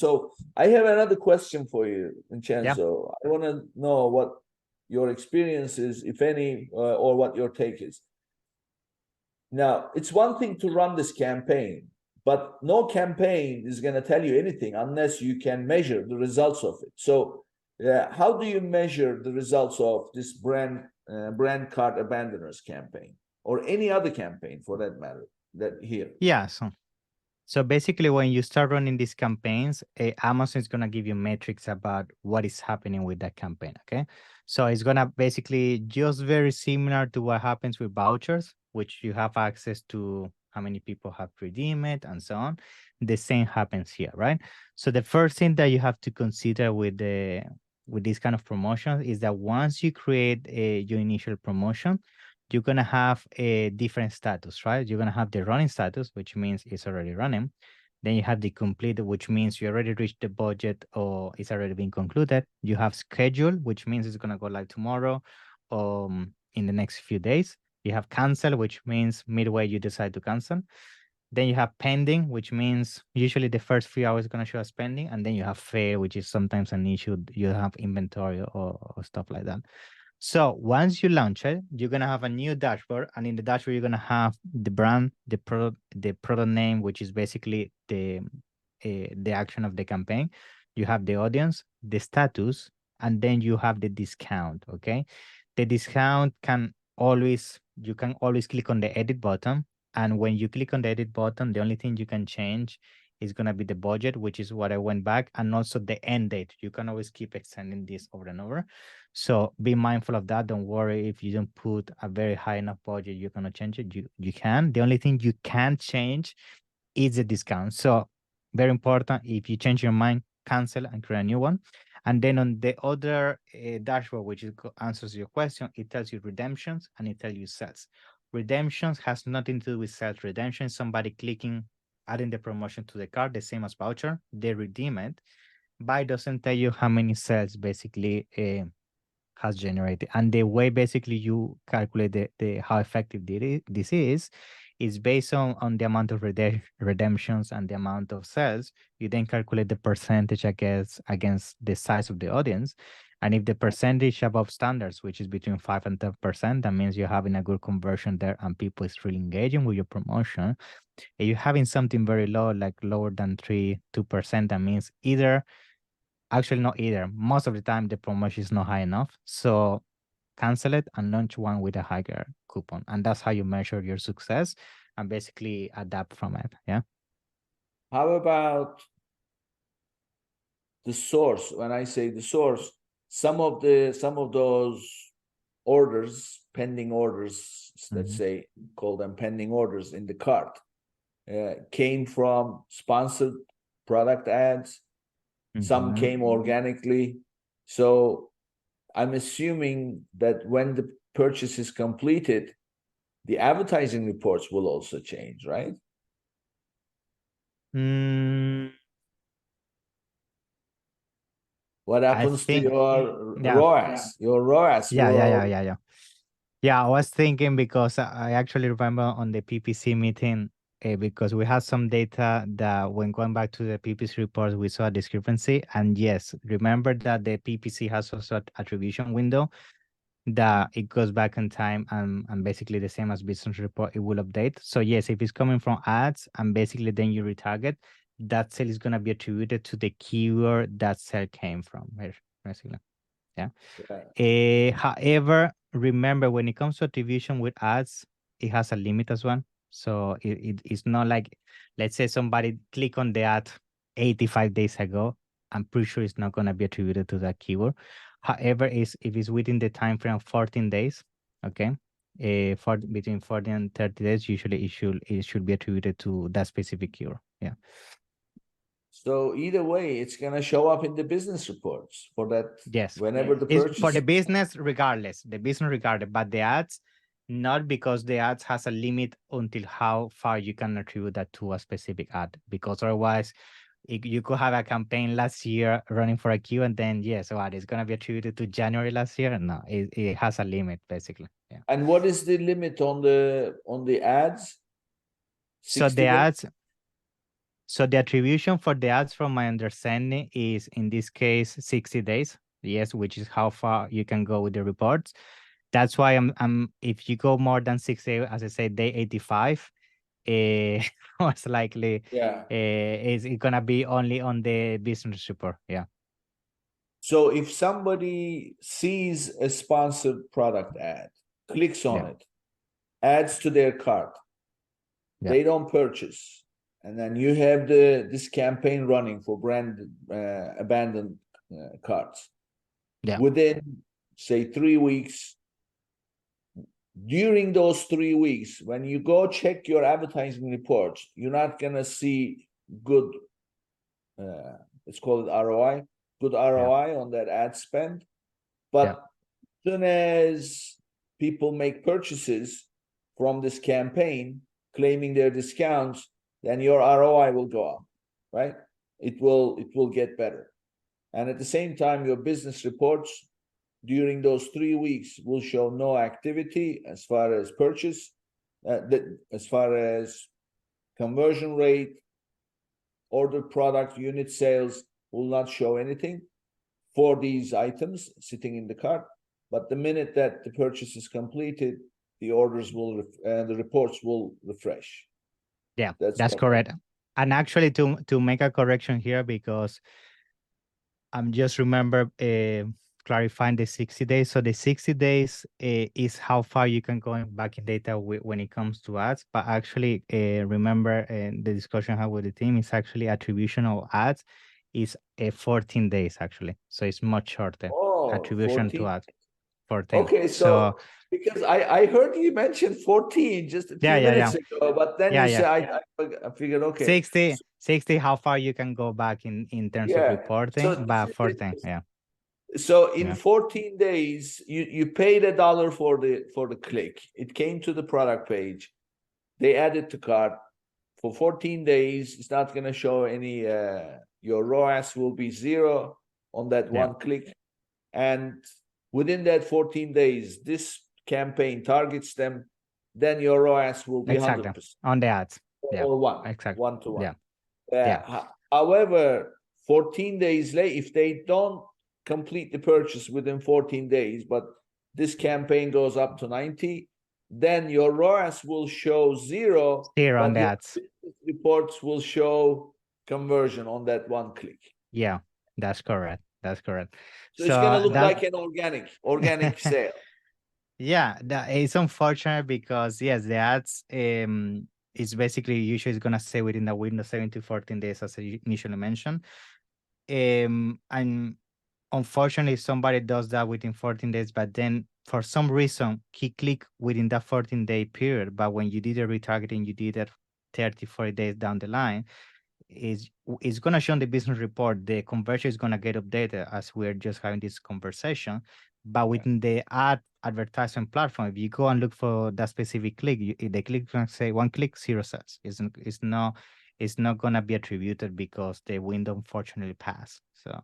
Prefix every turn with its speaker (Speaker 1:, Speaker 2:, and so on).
Speaker 1: So I have another question for you,
Speaker 2: Yeah.
Speaker 1: Vincenzo. I want to know what your experience is, if any, or what your take is. Now, it's one thing to run this campaign, but no campaign is going to tell you anything unless you can measure the results of it. So, how do you measure the results of this brand card abandoners campaign, or any other campaign for that matter? That here.
Speaker 2: Yeah. So basically, when you start running these campaigns, Amazon is going to give you metrics about what is happening with that campaign. Okay. So it's going to basically just very similar to what happens with vouchers, which you have access to how many people have redeemed it and so on. The same happens here, right? So the first thing that you have to consider with this kind of promotion is that once you create your initial promotion, you're going to have a different status, right? You're going to have the running status, which means it's already running. Then you have the complete, which means you already reached the budget or it's already been concluded. You have schedule, which means it's going to go live tomorrow in the next few days. You have cancel, which means midway you decide to cancel. Then you have pending, which means usually the first few hours is going to show as pending. And then you have fair, which is sometimes an issue. You have inventory or stuff like that. So once you launch it, you're gonna have a new dashboard, and in the dashboard you're gonna have the brand, the product name, which is basically the action of the campaign. You have the audience, the status, and then you have the discount. Okay, the discount you can always click on the edit button, and when you click on the edit button, the only thing you can change is gonna be the budget, which is what I went back, and also the end date. You can always keep extending this over and over. So be mindful of that. Don't worry if you don't put a very high enough budget, you're gonna change it. You can. The only thing you can't change is the discount. So very important. If you change your mind, cancel and create a new one. And then on the other dashboard, which answers your question, it tells you redemptions and it tells you sales. Redemptions has nothing to do with sales. Redemption is somebody clicking, adding the promotion to the cart, the same as voucher. They redeem it, but it doesn't tell you how many sales basically has generated. And the way basically you calculate the how effective this is based on the amount of redemptions and the amount of sales. You then calculate the percentage against the size of the audience. And if the percentage above standards, which is between 5 and 10%, that means you're having a good conversion there and people is really engaging with your promotion. If you're having something very low, like lower than 2%, that means actually not either. Most of the time the promotion is not high enough. So cancel it and launch one with a higher coupon. And that's how you measure your success and basically adapt from it. Yeah.
Speaker 1: How about the source? When I say the source, some of those orders, pending orders, let's say, call them pending orders in the cart, came from sponsored product ads. Some came organically. So I'm assuming that when the purchase is completed, the advertising reports will also change, right? What happens to your ROAS? Your ROAS.
Speaker 2: Yeah, I was thinking because I actually remember on the PPC meeting, because we had some data that when going back to the PPC reports, we saw a discrepancy. And yes, remember that the PPC has also an attribution window that it goes back in time and basically the same as business report, it will update. So yes, if it's coming from ads and basically then you retarget, that sale is going to be attributed to the keyword that sale came from, basically. Yeah. However, remember when it comes to attribution with ads, it has a limit as well. So it's not like, let's say somebody click on the ad 85 days ago, I'm pretty sure it's not going to be attributed to that keyword. However, if it's within the time frame of 14 days, okay, between 40 and 30 days, usually it should be attributed to that specific keyword. Yeah.
Speaker 1: So either way, it's going to show up in the business reports for that.
Speaker 2: Yes.
Speaker 1: Whenever the
Speaker 2: it's
Speaker 1: purchase
Speaker 2: for the business, regardless, but the ads, not, because the ads has a limit until how far you can attribute that to a specific ad, because otherwise you could have a campaign last year running for a queue and then it's going to be attributed to January last year. No, it has a limit basically. Yeah.
Speaker 1: And what is the limit on the ads?
Speaker 2: So the ads, So the attribution for the ads, from my understanding, is in this case 60 days. Yes, which is how far you can go with the reports. That's why I'm if you go more than 60, as I said, day 85, most likely
Speaker 1: Yeah.
Speaker 2: is it gonna be only on the business report. Yeah.
Speaker 1: So if somebody sees a sponsored product ad, clicks on
Speaker 2: Yeah.
Speaker 1: it, adds to their cart,
Speaker 2: Yeah.
Speaker 1: they don't purchase, and then you have this campaign running for brand abandoned carts.
Speaker 2: Yeah.
Speaker 1: Within, say, 3 weeks, during those 3 weeks, when you go check your advertising reports, you're not gonna see good, let's call it ROI, good ROI on that ad spend. But
Speaker 2: Yeah.
Speaker 1: as soon as people make purchases from this campaign, claiming their discounts, then your ROI will go up, right? It will get better. And at the same time, your business reports during those 3 weeks will show no activity as far as purchase, as far as conversion rate, ordered product, unit sales will not show anything for these items sitting in the cart. But the minute that the purchase is completed, the orders will, the reports will refresh.
Speaker 2: Yeah,
Speaker 1: That's
Speaker 2: that's correct. And actually, to make a correction here, because I'm just remember clarifying the 60 days. So the 60 days is how far you can go back in data when it comes to ads. But actually, remember the discussion I had with the team is actually attribution of ads is 14 days actually. So it's much shorter.
Speaker 1: Oh,
Speaker 2: Attribution
Speaker 1: 14.
Speaker 2: to ads, 14.
Speaker 1: Okay,
Speaker 2: So
Speaker 1: because I heard you mentioned 14 just a
Speaker 2: yeah,
Speaker 1: few
Speaker 2: yeah, yeah,
Speaker 1: minutes ago, but then
Speaker 2: yeah,
Speaker 1: you
Speaker 2: yeah.
Speaker 1: said I figured, okay.
Speaker 2: 60, how far you can go back in terms of
Speaker 1: Yeah.
Speaker 2: reporting, but 14, yeah.
Speaker 1: So in
Speaker 2: Yeah.
Speaker 1: 14 days, you paid $1 for the click. It came to the product page. They added to cart. For 14 days, it's not going to show any, your ROAS will be 0 on that
Speaker 2: Yeah.
Speaker 1: one click. And within that 14 days, this campaign targets them, then your ROAS will be
Speaker 2: Exactly.
Speaker 1: 100%.
Speaker 2: On the ads. Yeah.
Speaker 1: Or one,
Speaker 2: Exactly.
Speaker 1: 1 to 1.
Speaker 2: Yeah. Yeah.
Speaker 1: However, 14 days late, if they don't complete the purchase within 14 days, but this campaign goes up to 90, then your ROAS will show 0,
Speaker 2: Zero on
Speaker 1: but
Speaker 2: the
Speaker 1: your
Speaker 2: ads.
Speaker 1: reports will show conversion on that one click.
Speaker 2: Yeah, that's correct. That's correct.
Speaker 1: So it's going to look
Speaker 2: that
Speaker 1: like an organic sale.
Speaker 2: yeah, that is unfortunate because yes, the ads is basically usually it's gonna stay within the window 7 to 14 days as I initially mentioned. And unfortunately, somebody does that within 14 days, but then for some reason he clicked within that 14-day period. But when you did the retargeting, you did it 30, 40 days down the line, is going to show in the business report, the conversion is going to get updated as we're just having this conversation. But within the advertisement platform, if you go and look for that specific click, the click can say 1 click, 0 sales. It's not going to be attributed because the window unfortunately passed. So